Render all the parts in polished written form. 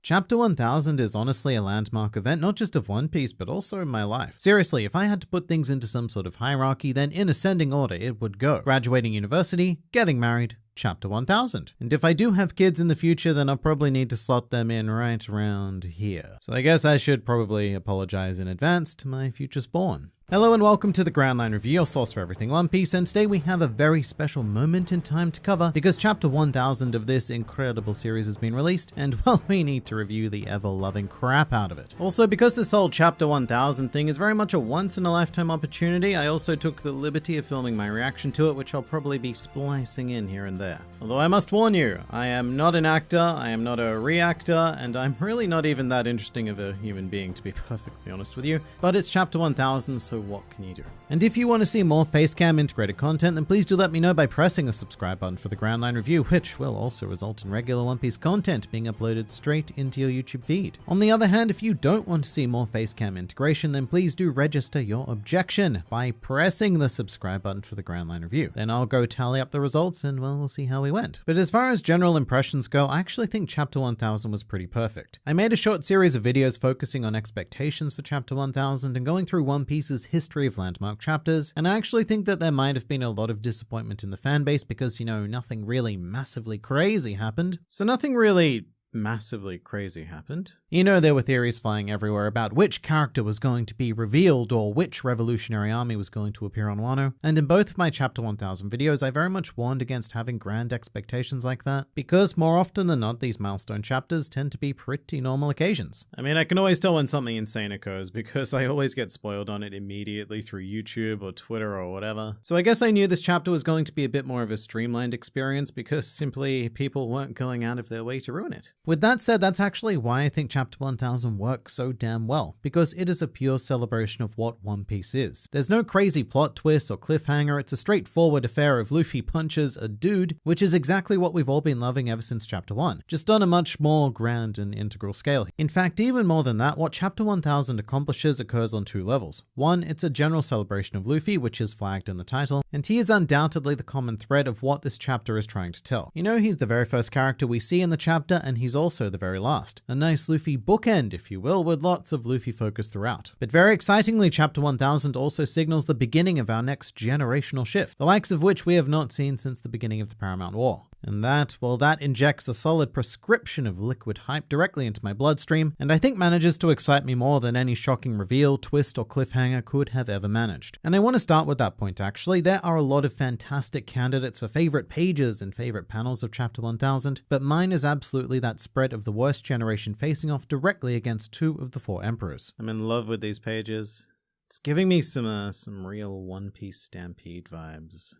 Chapter 1000 is honestly a landmark event, not just of One Piece, but also in my life. Seriously, if I had to put things into some sort of hierarchy, then in ascending order it would go. Graduating university, getting married, Chapter 1000. And if I do have kids in the future, then I'll probably need to slot them in right around here. So I guess I should probably apologize in advance to my future spawn. Hello and welcome to the Grand Line Review, your source for everything One Piece, and today we have a very special moment in time to cover because Chapter 1000 of this incredible series has been released, and well, we need to review the ever-loving crap out of it. Also, because this whole Chapter 1000 thing is very much a once-in-a-lifetime opportunity, I also took the liberty of filming my reaction to it, which I'll probably be splicing in here and there. Although I must warn you, I am not an actor, I am not a reactor, and I'm really not even that interesting of a human being, to be perfectly honest with you, but it's Chapter 1000, so what can you do? And if you want to see more Facecam integrated content, then please do let me know by pressing the subscribe button for the Grand Line Review, which will also result in regular One Piece content being uploaded straight into your YouTube feed. On the other hand, if you don't want to see more Facecam integration, then please do register your objection by pressing the subscribe button for the Grand Line Review. Then I'll go tally up the results and well, we'll see how we went. But as far as general impressions go, I actually think Chapter 1000 was pretty perfect. I made a short series of videos focusing on expectations for Chapter 1000 and going through One Piece's history of landmark chapters, and I actually think that there might have been a lot of disappointment in the fanbase because, you know, nothing really massively crazy happened. So nothing really massively crazy happened. You know, there were theories flying everywhere about which character was going to be revealed or which revolutionary army was going to appear on Wano, and in both of my Chapter 1000 videos I very much warned against having grand expectations like that, because more often than not these milestone chapters tend to be pretty normal occasions. I mean, I can always tell when something insane occurs because I always get spoiled on it immediately through YouTube or Twitter or whatever. So I guess I knew this chapter was going to be a bit more of a streamlined experience because simply people weren't going out of their way to ruin it. With that said, that's actually why I think Chapter 1000 works so damn well, because it is a pure celebration of what One Piece is. There's no crazy plot twist or cliffhanger, it's a straightforward affair of Luffy punches a dude, which is exactly what we've all been loving ever since Chapter 1, just on a much more grand and integral scale. In fact, even more than that, what Chapter 1000 accomplishes occurs on two levels. One, it's a general celebration of Luffy, which is flagged in the title, and he is undoubtedly the common thread of what this chapter is trying to tell. You know, he's the very first character we see in the chapter, and he's also the very last. A nice Luffy bookend, if you will, with lots of Luffy focus throughout. But very excitingly, Chapter 1000 also signals the beginning of our next generational shift, the likes of which we have not seen since the beginning of the Paramount War. And that, well, that injects a solid prescription of liquid hype directly into my bloodstream, and I think manages to excite me more than any shocking reveal, twist, or cliffhanger could have ever managed. And I want to start with that point actually. There are a lot of fantastic candidates for favorite pages and favorite panels of Chapter 1000, but mine is absolutely that spread of the worst generation facing off directly against two of the four emperors. I'm in love with these pages. It's giving me some real One Piece Stampede vibes,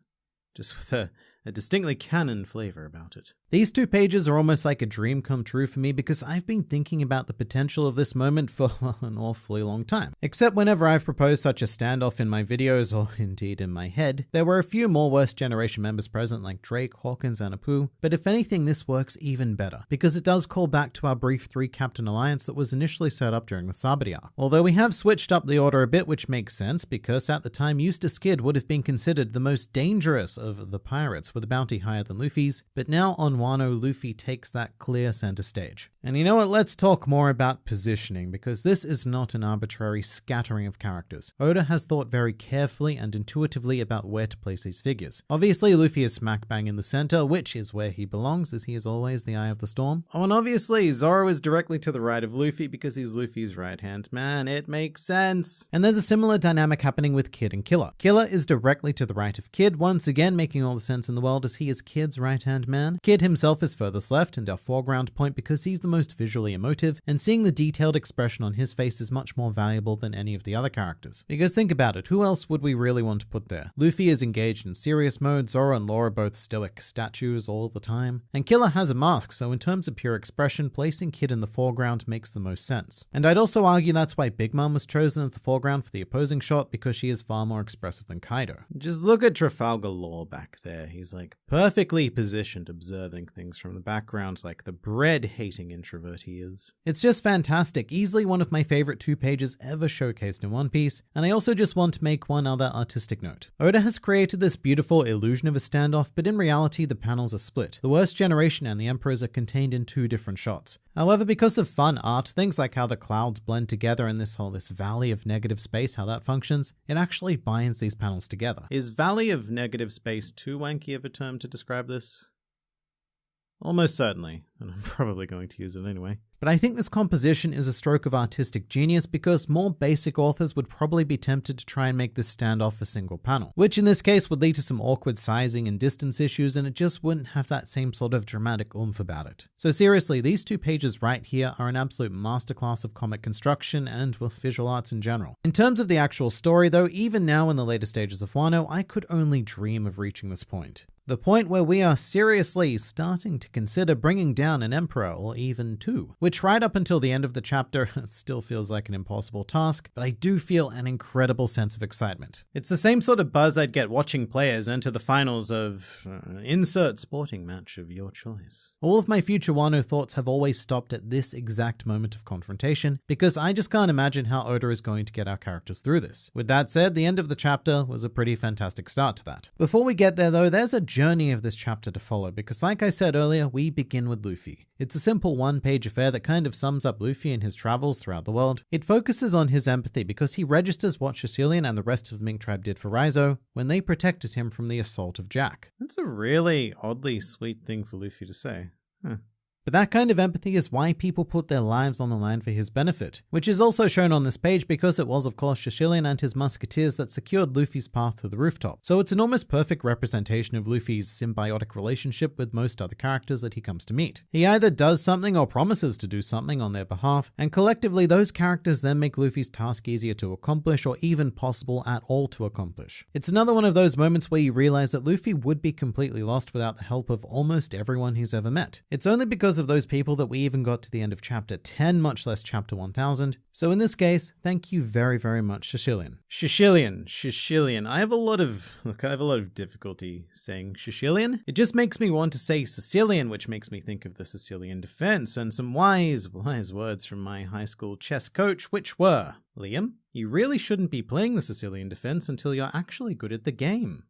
just with a distinctly canon flavor about it. These two pages are almost like a dream come true for me because I've been thinking about the potential of this moment for an awfully long time. Except whenever I've proposed such a standoff in my videos, or indeed in my head, there were a few more worst generation members present like Drake, Hawkins, and Apu, but if anything this works even better, because it does call back to our brief 3-captain alliance that was initially set up during the Sabaody arc. Although we have switched up the order a bit, which makes sense because at the time Eustace Kid would have been considered the most dangerous of the pirates with a bounty higher than Luffy's, but now on Wano, Luffy takes that clear center stage. And you know what, let's talk more about positioning, because this is not an arbitrary scattering of characters. Oda has thought very carefully and intuitively about where to place these figures. Obviously, Luffy is smack bang in the center, which is where he belongs, as he is always the eye of the storm. Oh, and obviously, Zoro is directly to the right of Luffy because he's Luffy's right-hand man. It makes sense. And there's a similar dynamic happening with Kid and Killer. Killer is directly to the right of Kid, once again making all the sense in the world as he is Kid's right-hand man. Kid himself is furthest left and our foreground point because he's the most visually emotive, and seeing the detailed expression on his face is much more valuable than any of the other characters. Because think about it, who else would we really want to put there? Luffy is engaged in serious mode, Zoro and Law are both stoic statues all the time, and Killer has a mask, so in terms of pure expression, placing Kid in the foreground makes the most sense. And I'd also argue that's why Big Mom was chosen as the foreground for the opposing shot, because she is far more expressive than Kaido. Just look at Trafalgar Law back there, he's like perfectly positioned observing things from the background like the bread-hating introvert he is. It's just fantastic, easily one of my favorite 2 pages ever showcased in One Piece, and I also just want to make one other artistic note. Oda has created this beautiful illusion of a standoff, but in reality the panels are split. The worst generation and the emperors are contained in 2 different shots. However, because of fun art, things like how the clouds blend together and this valley of negative space, how that functions, it actually binds these panels together. Is valley of negative space too wanky of a term to describe this? Almost certainly, and I'm probably going to use it anyway. But I think this composition is a stroke of artistic genius because more basic authors would probably be tempted to try and make this stand off a single panel, which in this case would lead to some awkward sizing and distance issues, and it just wouldn't have that same sort of dramatic oomph about it. So seriously, these 2 pages right here are an absolute masterclass of comic construction and visual arts in general. In terms of the actual story though, even now in the later stages of Wano, I could only dream of reaching this point. The point where we are seriously starting to consider bringing down an emperor or even 2, which right up until the end of the chapter still feels like an impossible task, but I do feel an incredible sense of excitement. It's the same sort of buzz I'd get watching players enter the finals of insert sporting match of your choice. All of my future Wano thoughts have always stopped at this exact moment of confrontation because I just can't imagine how Oda is going to get our characters through this. With that said, the end of the chapter was a pretty fantastic start to that. Before we get there though, there's a journey of this chapter to follow because like I said earlier, we begin with Luffy. It's a simple 1-page affair that kind of sums up Luffy and his travels throughout the world. It focuses on his empathy because he registers what Shishilian and the rest of the Mink tribe did for Raizo when they protected him from the assault of Jack. That's a really oddly sweet thing for Luffy to say. But that kind of empathy is why people put their lives on the line for his benefit, which is also shown on this page because it was of course Shishilian and his musketeers that secured Luffy's path to the rooftop. So it's an almost perfect representation of Luffy's symbiotic relationship with most other characters that he comes to meet. He either does something or promises to do something on their behalf, and collectively those characters then make Luffy's task easier to accomplish or even possible at all to accomplish. It's another one of those moments where you realize that Luffy would be completely lost without the help of almost everyone he's ever met. It's only because of those people that we even got to the end of chapter 10, much less chapter 1000. So in this case, thank you very, very much, Shishilian. Shishilian. I have a lot of difficulty saying Shishilian. It just makes me want to say Sicilian, which makes me think of the Sicilian defense and some wise words from my high school chess coach, which were, Liam, you really shouldn't be playing the Sicilian defense until you're actually good at the game.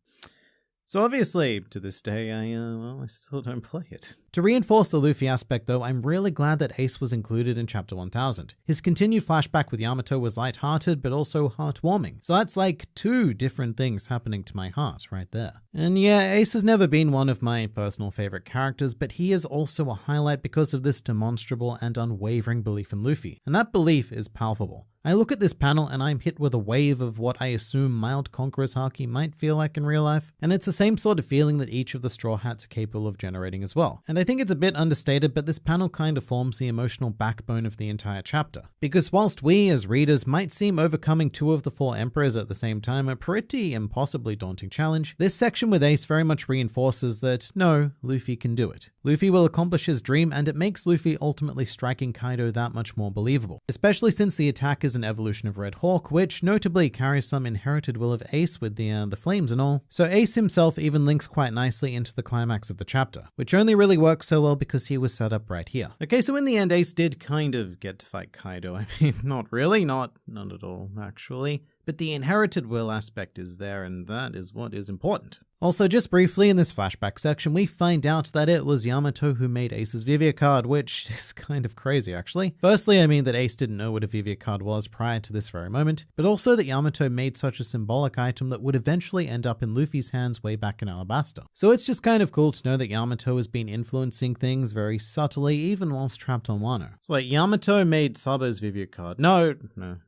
So obviously, to this day, I still don't play it. To reinforce the Luffy aspect though, I'm really glad that Ace was included in chapter 1000. His continued flashback with Yamato was lighthearted, but also heartwarming. So that's like 2 different things happening to my heart right there. And yeah, Ace has never been one of my personal favorite characters, but he is also a highlight because of this demonstrable and unwavering belief in Luffy. And that belief is palpable. I look at this panel and I'm hit with a wave of what I assume mild Conqueror's Haki might feel like in real life, and it's the same sort of feeling that each of the Straw Hats are capable of generating as well. And I think it's a bit understated, but this panel kind of forms the emotional backbone of the entire chapter. Because whilst we as readers might seem overcoming 2 of the 4 emperors at the same time a pretty impossibly daunting challenge, this section with Ace very much reinforces that no, Luffy can do it. Luffy will accomplish his dream, and it makes Luffy ultimately striking Kaido that much more believable, especially since the attack is an evolution of Red Hawk, which notably carries some inherited will of Ace with the flames and all. So Ace himself even links quite nicely into the climax of the chapter, which only really works so well because he was set up right here. Okay, so in the end, Ace did kind of get to fight Kaido. I mean, not really, not at all, actually. But the inherited will aspect is there, and that is what is important. Also, just briefly in this flashback section, we find out that it was Yamato who made Ace's Vivia card, which is kind of crazy actually. Firstly, I mean that Ace didn't know what a Vivia card was prior to this very moment, but also that Yamato made such a symbolic item that would eventually end up in Luffy's hands way back in Alabasta. So it's just kind of cool to know that Yamato has been influencing things very subtly, even whilst trapped on Wano. So wait, Yamato made Sabo's Vivia card. No,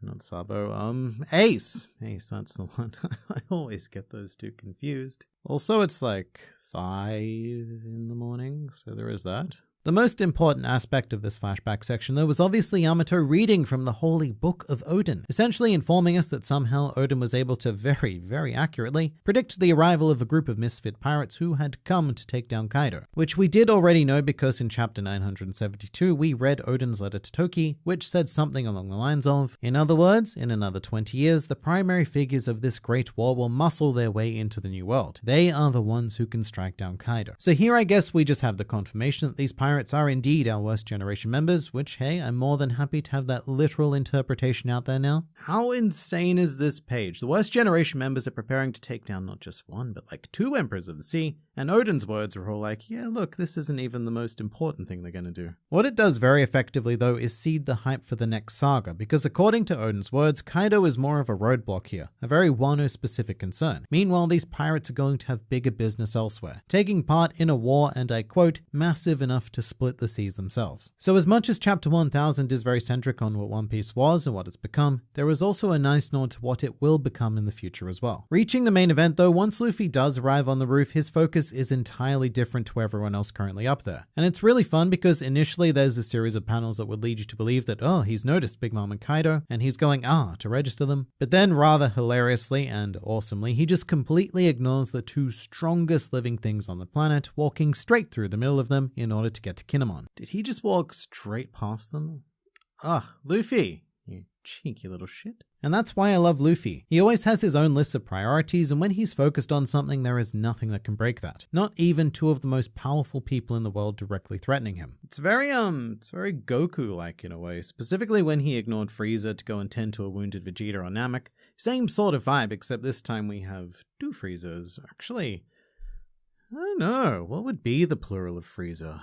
not Sabo. Ace, that's the one. I always get those 2 confused. Also, it's like 5 in the morning, so there is that. The most important aspect of this flashback section though was obviously Yamato reading from the Holy Book of Odin, essentially informing us that somehow Odin was able to very, very accurately predict the arrival of a group of misfit pirates who had come to take down Kaido, which we did already know because in chapter 972 we read Odin's letter to Toki, which said something along the lines of, in other words, in another 20 years, the primary figures of this great war will muscle their way into the new world. They are the ones who can strike down Kaido. So here I guess we just have the confirmation that these pirates pirates are indeed our worst generation members, which, hey, I'm more than happy to have that literal interpretation out there now. How insane is this page? The worst generation members are preparing to take down not just one, but like 2 emperors of the sea, and Odin's words are all like, yeah, look, this isn't even the most important thing they're gonna do. What it does very effectively, though, is seed the hype for the next saga, because according to Odin's words, Kaido is more of a roadblock here, a very Wano-specific concern. Meanwhile, these pirates are going to have bigger business elsewhere, taking part in a war, and I quote, massive enough to split the seas themselves. So as much as Chapter 1000 is very centric on what One Piece was and what it's become, there is also a nice nod to what it will become in the future as well. Reaching the main event, though, once Luffy does arrive on the roof, his focus is entirely different to everyone else currently up there. And it's really fun because initially there's a series of panels that would lead you to believe that, oh, he's noticed Big Mom and Kaido, and he's going, to register them. But then rather hilariously and awesomely, he just completely ignores the 2 strongest living things on the planet, walking straight through the middle of them in order to get to Kinemon. Did he just walk straight past them? Luffy, you cheeky little shit. And that's why I love Luffy. He always has his own list of priorities, and when he's focused on something, there is nothing that can break that. Not even 2 of the most powerful people in the world directly threatening him. It's very Goku-like in a way, specifically when he ignored Frieza to go and tend to a wounded Vegeta on Namek. Same sort of vibe, except this time we have 2 Friezas. Actually, I don't know, what would be the plural of Frieza?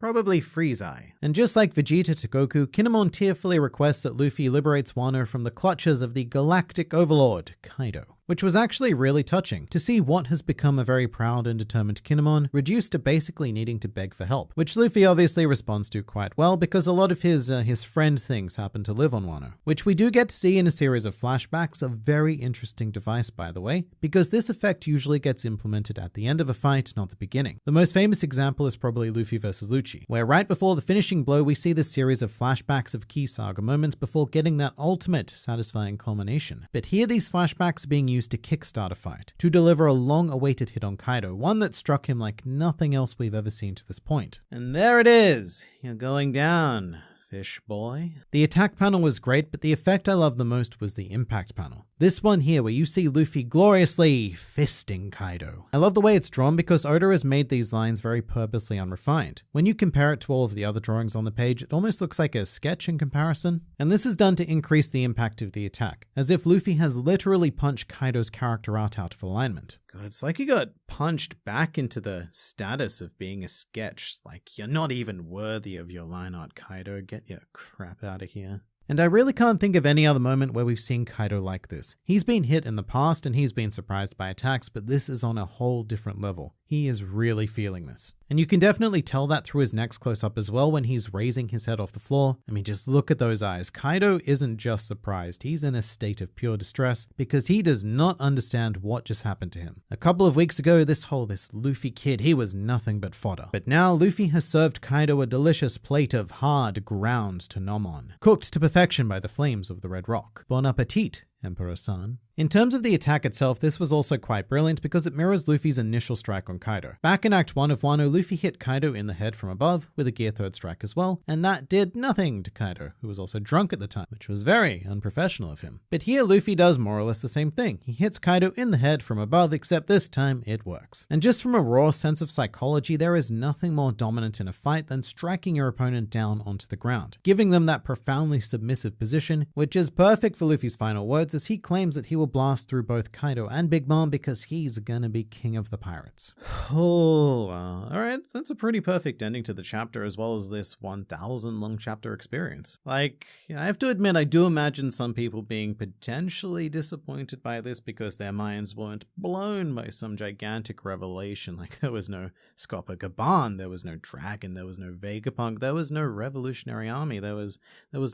Probably Freezai. And just like Vegeta to Goku, Kinemon tearfully requests that Luffy liberates Wano from the clutches of the galactic overlord, Kaido. Which was actually really touching, to see what has become a very proud and determined Kinemon reduced to basically needing to beg for help, which Luffy obviously responds to quite well because a lot of his friend things happen to live on Wano, which we do get to see in a series of flashbacks, a very interesting device by the way, because this effect usually gets implemented at the end of a fight, not the beginning. The most famous example is probably Luffy versus Lucci, where right before the finishing blow we see this series of flashbacks of key saga moments before getting that ultimate satisfying culmination. But here these flashbacks are being used to kickstart a fight, to deliver a long-awaited hit on Kaido, one that struck him like nothing else we've ever seen to this point. And there it is! You're going down, fish boy. The attack panel was great, but the effect I loved the most was the impact panel. This one here where you see Luffy gloriously fisting Kaido. I love the way it's drawn because Oda has made these lines very purposely unrefined. When you compare it to all of the other drawings on the page, it almost looks like a sketch in comparison. And this is done to increase the impact of the attack, as if Luffy has literally punched Kaido's character art out of alignment. God, it's like he got punched back into the status of being a sketch. Like, you're not even worthy of your line art, Kaido. Get your crap out of here. And I really can't think of any other moment where we've seen Kaido like this. He's been hit in the past and he's been surprised by attacks, but this is on a whole different level. He is really feeling this. And you can definitely tell that through his next close-up as well when he's raising his head off the floor. I mean, just look at those eyes. Kaido isn't just surprised, he's in a state of pure distress because he does not understand what just happened to him. A couple of weeks ago, this Luffy kid, he was nothing but fodder. But now Luffy has served Kaido a delicious plate of hard ground to nom on, cooked to perfection by the flames of the Red Rock. Bon appetit, Emperor-san. In terms of the attack itself, this was also quite brilliant because it mirrors Luffy's initial strike on Kaido. Back in Act 1 of Wano, Luffy hit Kaido in the head from above with a Gear 3rd strike as well, and that did nothing to Kaido, who was also drunk at the time, which was very unprofessional of him. But here Luffy does more or less the same thing. He hits Kaido in the head from above, except this time it works. And just from a raw sense of psychology, there is nothing more dominant in a fight than striking your opponent down onto the ground, giving them that profoundly submissive position, which is perfect for Luffy's final words as he claims that he will blast through both Kaido and Big Mom because he's gonna be king of the pirates. Oh, wow. Alright, that's a pretty perfect ending to the chapter as well as this 1,000 long chapter experience. Like, I have to admit, I do imagine some people being potentially disappointed by this because their minds weren't blown by some gigantic revelation. Like, there was no Scopa-Gaban, there was no dragon, there was no Vegapunk, there was no revolutionary army, there was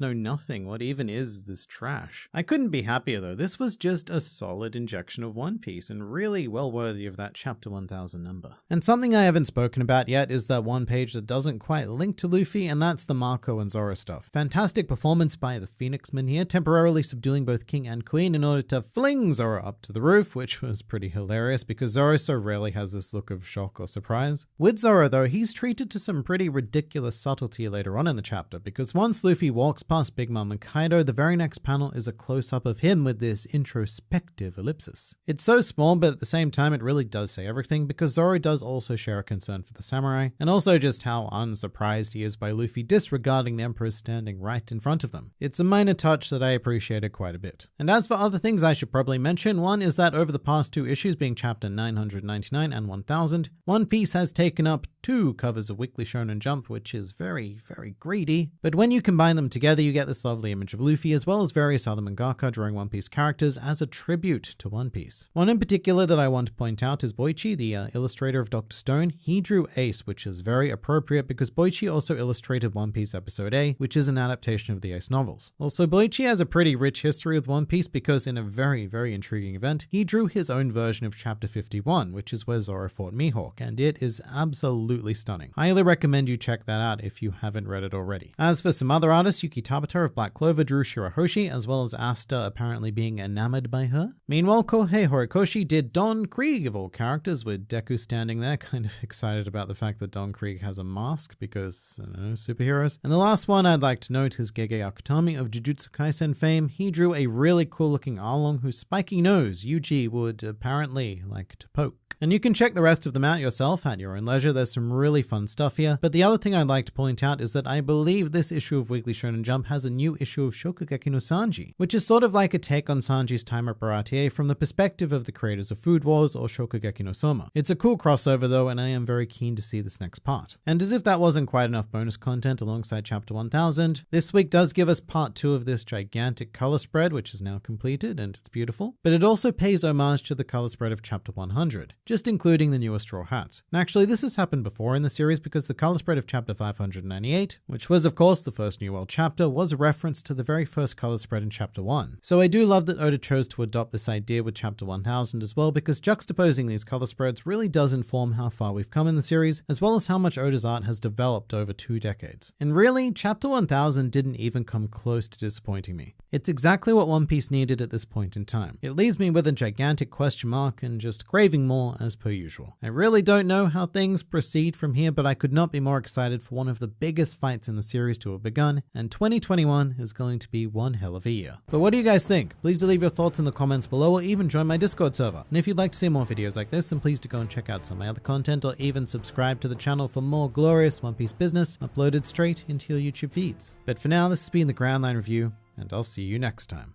no nothing. What even is this trash? I couldn't be happier though. This was just a solid injection of One Piece and really well worthy of that chapter 1000 number. And something I haven't spoken about yet is that one page that doesn't quite link to Luffy, and that's the Marco and Zoro stuff. Fantastic performance by the Phoenixmen here, temporarily subduing both King and Queen in order to fling Zoro up to the roof, which was pretty hilarious because Zoro so rarely has this look of shock or surprise. With Zoro though, he's treated to some pretty ridiculous subtlety later on in the chapter because once Luffy walks past Big Mom and Kaido, the very next panel is a close-up of him him with this introspective ellipsis. It's so small, but at the same time it really does say everything, because Zoro does also share a concern for the samurai, and also just how unsurprised he is by Luffy disregarding the Emperor standing right in front of them. It's a minor touch that I appreciated quite a bit. And as for other things I should probably mention, one is that over the past 2 issues, being chapter 999 and 1000, One Piece has taken up 2 covers of Weekly Shonen Jump, which is very, very greedy. But when you combine them together, you get this lovely image of Luffy, as well as various other mangaka drawing One Piece characters as a tribute to One Piece. One in particular that I want to point out is Boichi, the illustrator of Dr. Stone. He drew Ace, which is very appropriate because Boichi also illustrated One Piece Episode A, which is an adaptation of the Ace novels. Also, Boichi has a pretty rich history with One Piece because in a very, very intriguing event, he drew his own version of Chapter 51, which is where Zoro fought Mihawk, and it is absolutely stunning. Highly recommend you check that out if you haven't read it already. As for some other artists, Yuki Tabata of Black Clover drew Shirahoshi, as well as Asta apparently being enamored by her. Meanwhile, Kohei Horikoshi did Don Krieg of all characters, with Deku standing there kind of excited about the fact that Don Krieg has a mask because, I don't know, superheroes. And the last one I'd like to note is Gege Akutami of Jujutsu Kaisen fame. He drew a really cool looking Arlong whose spiky nose Yuji would apparently like to poke. And you can check the rest of them out yourself at your own leisure. There's some really fun stuff here. But the other thing I'd like to point out is that I believe this issue of Weekly Shonen Jump has a new issue of Shokugeki no Sanji, which is sort of like a take on Sanji's time at Baratie from the perspective of the creators of Food Wars or Shokugeki no Soma. It's a cool crossover though, and I am very keen to see this next part. And as if that wasn't quite enough bonus content alongside chapter 1000, this week does give us part 2 of this gigantic color spread, which is now completed and it's beautiful. But it also pays homage to the color spread of chapter 100. Just including the newer Straw Hats. And actually, this has happened before in the series because the color spread of chapter 598, which was of course the first New World chapter, was a reference to the very first color spread in chapter 1. So I do love that Oda chose to adopt this idea with chapter 1000 as well, because juxtaposing these color spreads really does inform how far we've come in the series, as well as how much Oda's art has developed over 2 decades. And really, chapter 1000 didn't even come close to disappointing me. It's exactly what One Piece needed at this point in time. It leaves me with a gigantic question mark and just craving more as per usual. I really don't know how things proceed from here, but I could not be more excited for one of the biggest fights in the series to have begun, and 2021 is going to be one hell of a year. But what do you guys think? Please do leave your thoughts in the comments below, or even join my Discord server. And if you'd like to see more videos like this, then please do go and check out some of my other content, or even subscribe to the channel for more glorious One Piece business uploaded straight into your YouTube feeds. But for now, this has been the Grand Line Review, and I'll see you next time.